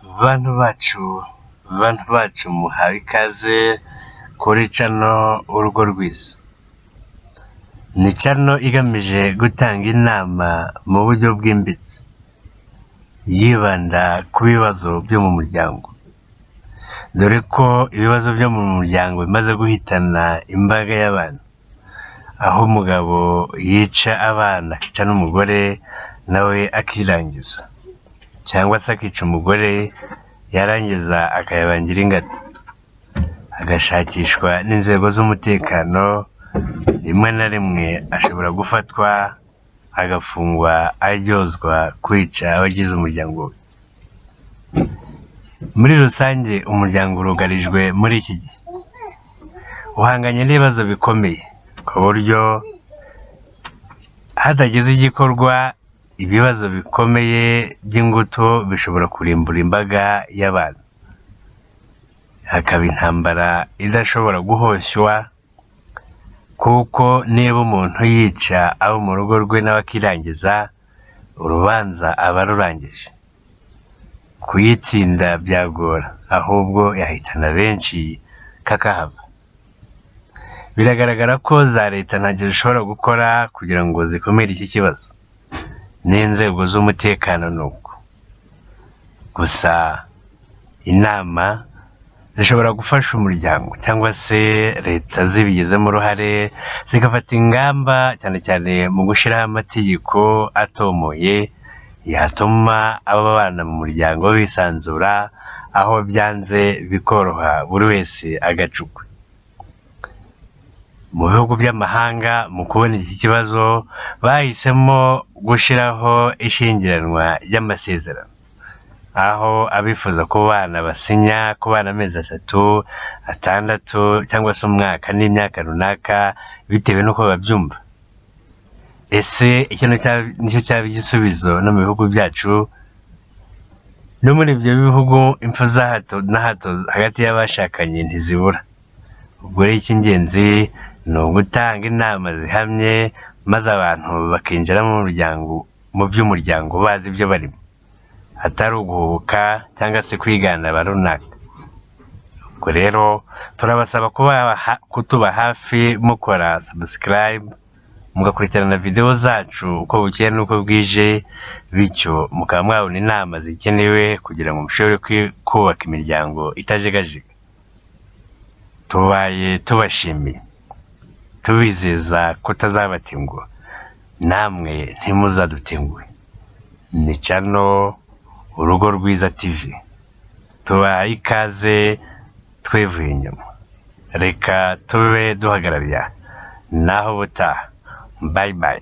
bantu bacu muhawe ikaze kuri Urugo Rwiza. Ni igamije gutanga inama mu buryo bwimbitse, yibanda ku bibazo byo mu muryango, dore ko ibibazo byo mu muryango bimaze guhitana imbaga y'abantu, aho umugabo yica abana akica n'umugore nawe akirangiza, cyangwa se akica umugore yarangiza akayabangira ingata, agashakishwa n'inzego z'umutekano. Rimwe na rimwe ashobora gufatwa agafungwa aryozwa kwica abagize umuryango we. Muri rusange umuryango urugarijwe muri iki gihe, uhanganye n'ibibazo bikomeye ku buryo hatagize igikorwa ibibazo bikomeye by'ingutu bishobora kurimbura imbaga y'abantu, hakaba intambara idashobora guhoshywa, kuko niba umuntu yica abo mu rugo rwe nawe akirangiza, urubanza aba rurangije. Kuyitsinda byagora, ahubwo yahitana benshi kakahava. Biragaragara ko za leta ntacyo zishobora gukora kugira ngo zikumire iki kibazo, n'inzego z'umutekano nuko. Gusa inama zishobora gufasha umuryango cyangwa se leta zibigizemo uruhare, zigafata ingamba cyane cyane mu gushyiraho amategeko atomoye yatuma aba bana mu muryango bisanzura, aho byanze bikoroha buri wese agacukwe. Mu bihugu by'amahanga mu kubona iki kibazo bahisemo gushyiraho ishyingiranwa ry'amasezerano, aho abifuza kubana basinya kubana amezi 3, 6 cyangwa se umwaka n'imyaka runaka bitewe n'uko babyumva. Ese nicyo cyaba igisubizo no mu bihugu byacu? No muri ibyo bihugu impfu za hato na hato hagati y'abashakanye ntizibura. Ubwo rero icy'ingenzi ni ugutanga inama zihamye, maze abantu bakinjira mu by'umuryango bazi ibyo barimo, atari uguhubuka cyangwa se kwigana runaka. Ubwo rero turabasaba kutuba hafi mukora subscribe, mugakurikirana video zacu uko bukeye n'uko bwije, bityo mukaba mwabona inama zikenewe kugira ngo mushobore kubaka imiryango itajegajega. Tubaye tubashimiye, tubizeza kutazabatenguha, namwe ntimuzadutenguhe. Ni Urugo Rwiza TV, tubaye ikaze twevuye inyuma. Reka tube duhagarariye naho butaha. Bye bye.